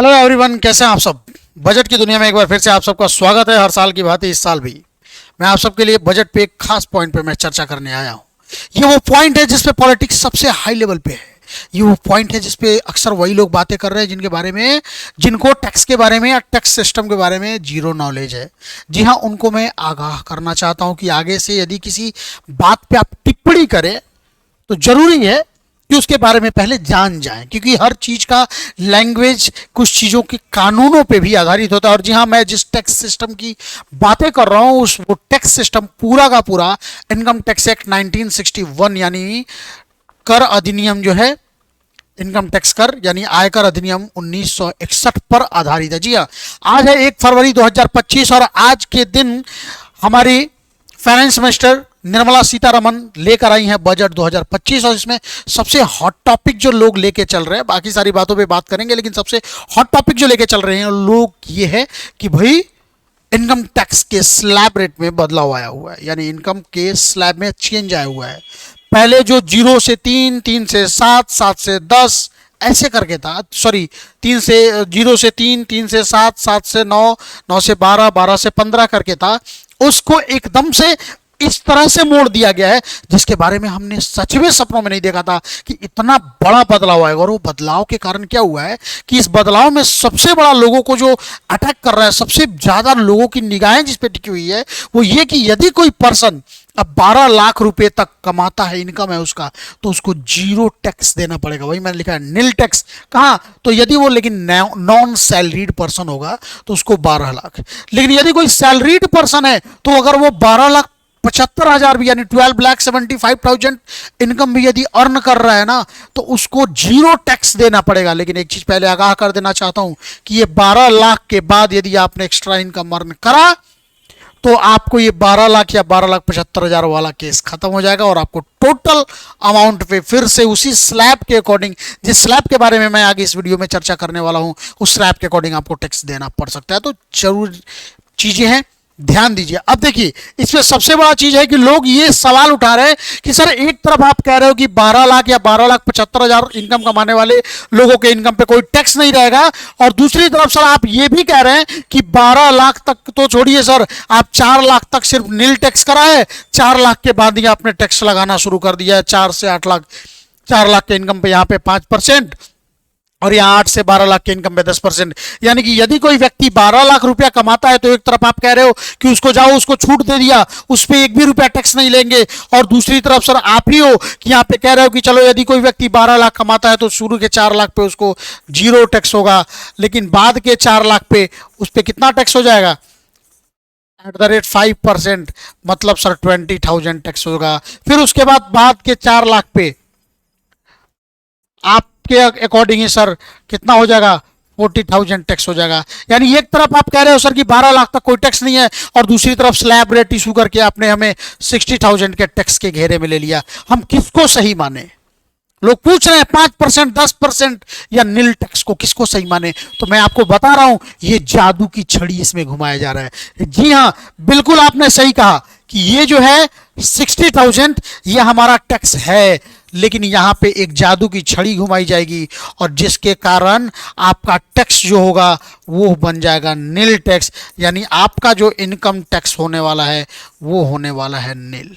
Hello everyone, कैसे हैं आप सब। बजट की दुनिया में एक बार फिर से आप सबका स्वागत है। हर साल की भांति इस साल भी मैं आप सबके लिए बजट पे एक खास पॉइंट पे मैं चर्चा करने आया हूँ। ये वो पॉइंट है जिसपे पॉलिटिक्स सबसे हाई लेवल पे है। ये वो पॉइंट है जिसपे अक्सर वही लोग बातें कर रहे हैं जिनके बारे में जिनको टैक्स के बारे में या टैक्स सिस्टम के बारे में जीरो नॉलेज है। जी हाँ, उनको मैं आगाह करना चाहता हूँ कि आगे से यदि किसी बात पे आप टिप्पणी करें तो जरूरी है कि उसके बारे में पहले जान जाएं, क्योंकि हर चीज का लैंग्वेज कुछ चीजों के कानूनों पे भी आधारित होता है। और जी हाँ, मैं जिस टैक्स सिस्टम की बातें कर रहा हूँ वो टैक्स सिस्टम पूरा का पूरा इनकम टैक्स एक्ट 1961 यानी कर अधिनियम जो है, इनकम टैक्स कर यानी आयकर अधिनियम 1961 पर आधारित है। जी हाँ, आज है 1 फरवरी 2025 और आज के दिन हमारी फाइनेंस मिनिस्टर निर्मला सीतारमन लेकर आई हैं बजट 2025। और इसमें सबसे हॉट टॉपिक जो लोग लेके चल रहे हैं, बाकी सारी बातों पे बात करेंगे, लेकिन सबसे हॉट टॉपिक जो लेके चल रहे हैं लोग ये है कि भाई इनकम टैक्स के स्लैब रेट में बदलाव आया हुआ है, यानी इनकम के स्लैब में चेंज आया हुआ है। पहले जो 0 से 3, 3 से 7, 7 से 10 ऐसे करके था, सॉरी 3 से 0 से 3, 3 से 7, 7 से 9, 9 से 12, 12 से 15 करके था, उसको एकदम से इस तरह से मोड़ दिया गया है जिसके बारे में हमने सच में सपनों में नहीं देखा था कि इतना बड़ा बदलाव आएगा। और वो बदलाव के कारण क्या हुआ है कि इस बदलाव में सबसे बड़ा लोगों को जो अटैक कर रहा है, सबसे ज्यादा लोगों की निगाहें जिस पे टिकी हुई है वो ये कि यदि कोई पर्सन अब 12 लाख रुपए तक कमाता है, इनकम है उसका, तो उसको जीरो टैक्स देना पड़ेगा। वही मैंने लिखा है नील टैक्स। कहां? तो यदि वो लेकिन नॉन सैलरीड पर्सन होगा तो उसको 12 लाख। लेकिन यदि कोई सैलरीड पर्सन है तो अगर वो 12,75,000 भी यानी 12,75,000 इनकम भी यदि अर्न कर रहा है ना, तो उसको जीरो टैक्स देना पड़ेगा। लेकिन एक चीज पहले आगाह कर देना चाहता हूं कि ये 12 लाख के बाद यदि आपने एक्स्ट्रा इनकम अर्न करा तो आपको ये 12 लाख या 12,75,000 वाला केस खत्म हो जाएगा और आपको टोटल अमाउंट पे फिर से उसी स्लैब के अकॉर्डिंग, जिस स्लैब के बारे में मैं आगे इस वीडियो में चर्चा करने वाला हूं, उस स्लैब के अकॉर्डिंग आपको टैक्स देना पड़ सकता है। तो जरूर चीजें हैं, ध्यान दीजिए। अब देखिए, इसमें सबसे बड़ा चीज है कि लोग ये सवाल उठा रहे हैं कि सर एक तरफ आप कह रहे हो कि 12 लाख या 12,75,000 इनकम कमाने वाले लोगों के इनकम पे कोई टैक्स नहीं रहेगा, और दूसरी तरफ सर आप ये भी कह रहे हैं कि 12 लाख तक तो छोड़िए सर, आप 4 लाख तक सिर्फ नील टैक्स करा है, 4 लाख के बाद ही आपने टैक्स लगाना शुरू कर दिया है। 4 से 8 लाख, 4 लाख के इनकम पे यहाँ पे 5% और यहाँ 8 से 12 लाख के इनकम पे 10%। यानी कि यदि कोई व्यक्ति 12 लाख रुपया कमाता है तो एक तरफ आप कह रहे हो कि उसको जाओ, उसको छूट दे दिया, उस पर 1 भी रुपया टैक्स नहीं लेंगे, और दूसरी तरफ सर आप ही हो कि यहाँ पे कह रहे हो कि चलो यदि कोई व्यक्ति 12 लाख कमाता है तो शुरू के 4 लाख पे उसको जीरो टैक्स होगा, लेकिन बाद के 4 लाख पे उस पर कितना टैक्स हो जाएगा? @5%, मतलब सर 20,000 टैक्स होगा। फिर उसके बाद के 4 लाख पे आपके अकॉर्डिंग ही सर कितना हो जाएगा? 40,000 टैक्स हो जाएगा। यानी एक तरफ आप कह रहे हो सर कि 12 लाख तक कोई टैक्स नहीं है, और दूसरी तरफ स्लैब रेट इशू करके आपने हमें 60,000 के टैक्स के घेरे में ले लिया। हम किसको सही माने? लोग पूछ रहे हैं 5%, 10% या नील टैक्स को किसको सही माने? तो मैं आपको बता रहा हूं, ये जादू की छड़ी इसमें घुमाया जा रहा है। जी हां, बिल्कुल आपने सही कहा कि ये जो है 60,000 ये हमारा टैक्स है, लेकिन यहां पे एक जादू की छड़ी घुमाई जाएगी और जिसके कारण आपका टैक्स जो होगा वो बन जाएगा नील टैक्स। यानी आपका जो इनकम टैक्स होने वाला है वो होने वाला है नील।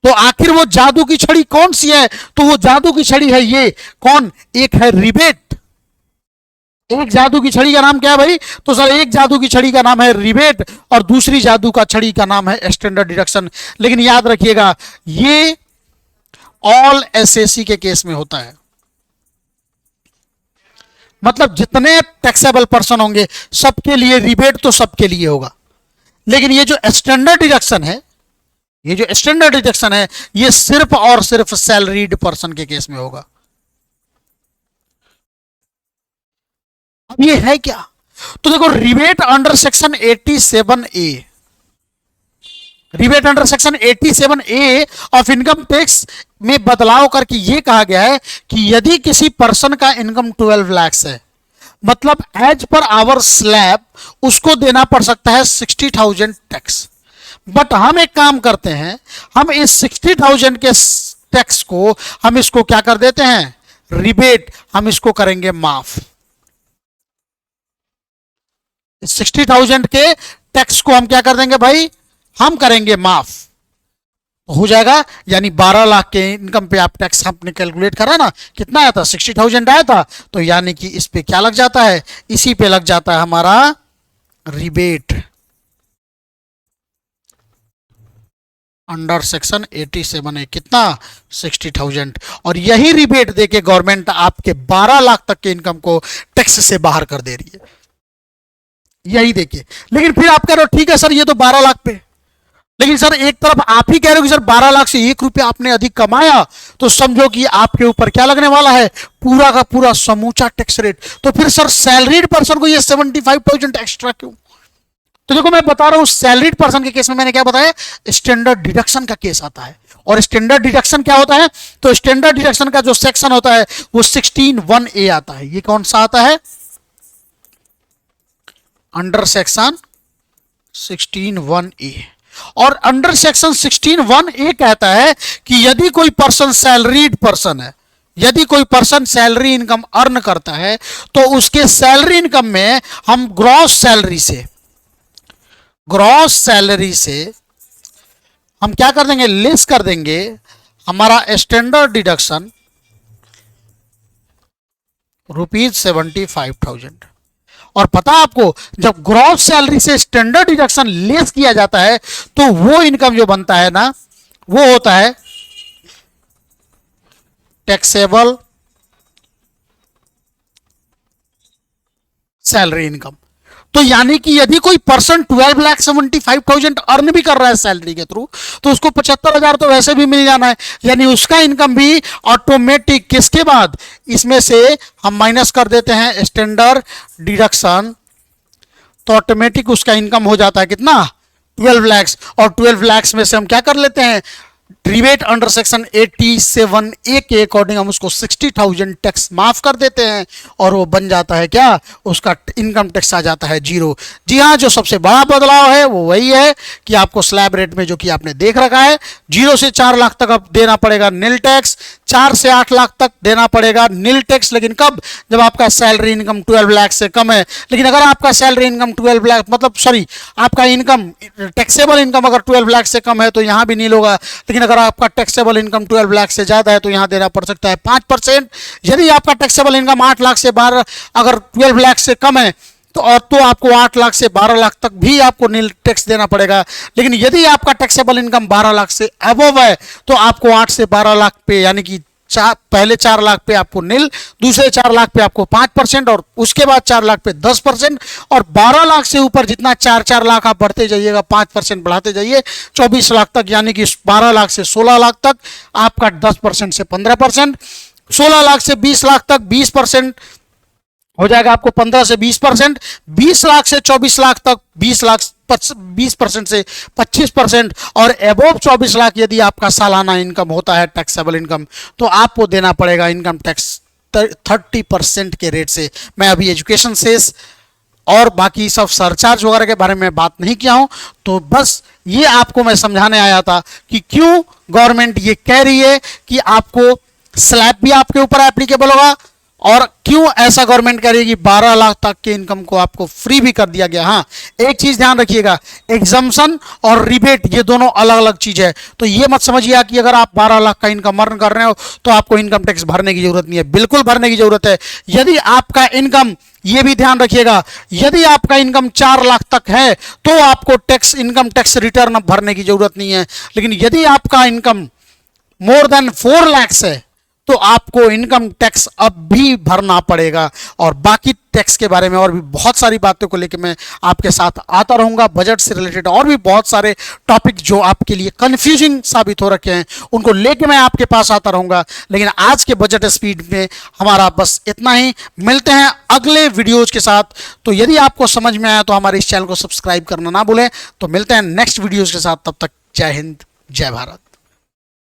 तो आखिर वो जादू की छड़ी कौन सी है? तो वो जादू की छड़ी है ये कौन? एक है रिबेट। एक जादू की छड़ी का नाम क्या है भाई? तो सर एक जादू की छड़ी का नाम है रिबेट और दूसरी जादू का छड़ी का नाम है स्टैंडर्ड डिडक्शन। लेकिन याद रखिएगा, ये ऑल एसएसी के केस में होता है। मतलब जितने टैक्सेबल पर्सन होंगे सबके लिए रिबेट तो सबके लिए होगा। लेकिन ये जो स्टैंडर्ड डिडक्शन है, ये जो स्टैंडर्ड डिडक्शन है, ये सिर्फ और सिर्फ सैलरीड पर्सन के केस में होगा। अब ये है क्या? तो देखो, rebate under section 87A, rebate under section 87A of income tax में बदलाव करके यह कहा गया है कि यदि किसी पर्सन का इनकम 12 लाख है, मतलब एज पर आवर स्लैब उसको देना पड़ सकता है 60,000 टैक्स। बट हम एक काम करते हैं, हम इस 60,000 के टैक्स को हम इसको क्या कर देते हैं? रिबेट, हम इसको करेंगे माफ। 60,000 के टैक्स को हम क्या कर देंगे भाई, हम करेंगे माफ, हो जाएगा। यानी 12 लाख के इनकम पे आप टैक्स आपने कैलकुलेट करा ना, कितना आया था, 60,000 आया था। तो यानी कि इस पे क्या लग जाता है, इसी पे लग जाता है हमारा रिबेट अंडर सेक्शन 87 कितना, 60,000। और यही रिबेट देके गवर्नमेंट आपके 12 लाख तक के इनकम को टैक्स से बाहर कर दे रही है, यही देखिए। लेकिन फिर आप कह रहे हो ठीक है सर ये तो 12 लाख पे, लेकिन सर एक तरफ आप ही कह रहे हो कि सर 12 लाख से 1 रुपया आपने अधिक कमाया, तो समझो कि आपके ऊपर क्या लगने वाला है, पूरा का पूरा समूचा टैक्स रेट। तो फिर सर सैलरीड पर्सन को ये 75,000 एक्स्ट्रा क्यों? तो देखो मैं बता रहा हूं, सैलरीड पर्सन के केस में मैंने क्या बताया, स्टैंडर्ड डिडक्शन का केस आता है। और स्टैंडर्ड डिडक्शन क्या होता है, तो स्टैंडर्ड डिडक्शन का जो सेक्शन होता है वो 16(1)(a) आता है। ये कौन सा आता है, अंडर सेक्शन 16(1)(a)। और अंडर सेक्शन 16(1)(a) कहता है कि यदि कोई पर्सन सैलरीड पर्सन है, यदि कोई पर्सन सैलरी इनकम अर्न करता है, तो उसके सैलरी इनकम में हम ग्रॉस सैलरी से हम क्या कर देंगे, लेस कर देंगे हमारा स्टैंडर्ड डिडक्शन ₹75,000। और पता आपको, जब ग्रॉस सैलरी से स्टैंडर्ड डिडक्शन लेस किया जाता है तो वो इनकम जो बनता है ना, वो होता है टैक्सेबल सैलरी इनकम। तो यानी कि यदि कोई पर्सन 12,75,000 अर्न भी कर रहा है सैलरी के थ्रू, तो उसको 75,000 तो वैसे भी मिल जाना है। यानी उसका इनकम भी ऑटोमेटिक, किसके बाद, इसमें से हम माइनस कर देते हैं स्टैंडर्ड डिडक्शन, तो ऑटोमेटिक उसका इनकम हो जाता है कितना, 12 लाख। और 12 लाख में से हम क्या कर लेते हैं, रिबेट अंडर सेक्शन 87(a) के अकॉर्डिंग हम उसको 60,000 टैक्स माफ कर देते हैं, और वो बन जाता है क्या, उसका इनकम टैक्स आ जाता है 0। जी हाँ, जो सबसे बड़ा बदलाव है वो वही है कि आपको स्लैब रेट में, जो कि आपने देख रखा है, 0 से 4 लाख तक अब देना पड़ेगा नील टैक्स, 4 से 8 लाख तक देना पड़ेगा नील टैक्स। लेकिन कब, जब आपका सैलरी इनकम 12 लाख से कम है। लेकिन अगर आपका सैलरी इनकम 12 लाख मतलब सॉरी आपका इनकम, टैक्सेबल इनकम अगर 12 लाख से कम है तो यहां भी नील होगा। लेकिन अगर आपका टैक्सेबल इनकम 12 लाख से ज्यादा है तो यहां देना पड़ सकता है 5%। यदि आपका टैक्सेबल इनकम 8 लाख से 12, अगर 12 लाख से कम है तो आपको 8 लाख से 12 लाख तक भी आपको नील टैक्स देना पड़ेगा। लेकिन यदि आपका टैक्सेबल इनकम 12 लाख से अबव है तो आपको 8 से 12 लाख पे, यानी कि पहले 4 लाख पे आपको नील, दूसरे 4 लाख पे आपको 5%, और उसके बाद 4 लाख पे 10%, और 12 लाख से ऊपर जितना 4 लाख आप बढ़ते जाइएगा, 5% बढ़ाते जाइए 24 लाख तक, यानी कि 12 लाख से 16 लाख तक आपका 10% से 15%, 16 लाख से 20 लाख तक 20% हो जाएगा आपको 15 से 20%, 20 लाख से 24 लाख तक 20% से 25%, और एबोव 24 लाख यदि आपका सालाना इनकम होता है टैक्सेबल इनकम, तो आपको देना पड़ेगा इनकम टैक्स 30% के रेट से। मैं अभी एजुकेशन सेस और बाकी सब सरचार्ज वगैरह के बारे में बात नहीं किया हूं, तो बस ये आपको मैं समझाने आया था कि क्यों गवर्नमेंट ये कह रही है कि आपको स्लैब भी आपके ऊपर एप्लीकेबल होगा, और क्यों ऐसा गवर्नमेंट कह रही है कि 12 लाख तक के इनकम को आपको फ्री भी कर दिया गया। हाँ, एक चीज ध्यान रखिएगा, एग्जम्पशन और रिबेट ये दोनों अलग अलग चीज है। तो ये मत समझिए कि अगर आप 12 लाख का इनकम अर्न कर रहे हो तो आपको इनकम टैक्स भरने की जरूरत नहीं है, बिल्कुल भरने की जरूरत है। यदि आपका इनकम, ये भी ध्यान रखिएगा, यदि आपका इनकम 4 लाख तक है तो आपको इनकम टैक्स रिटर्न भरने की जरूरत नहीं है। लेकिन यदि आपका इनकम मोर देन 4 लाख है तो आपको इनकम टैक्स अब भी भरना पड़ेगा। और बाकी टैक्स के बारे में और भी बहुत सारी बातों को लेकर मैं आपके साथ आता रहूंगा, बजट से रिलेटेड और भी बहुत सारे टॉपिक जो आपके लिए कंफ्यूजिंग साबित हो रखे हैं उनको लेके मैं आपके पास आता रहूंगा। लेकिन आज के बजट स्पीड में हमारा बस इतना ही, मिलते हैं अगले वीडियोज के साथ। तो यदि आपको समझ में आया तो हमारे इस चैनल को सब्सक्राइब करना ना भूलें। तो मिलते हैं नेक्स्ट वीडियोज के साथ, तब तक जय हिंद, जय भारत।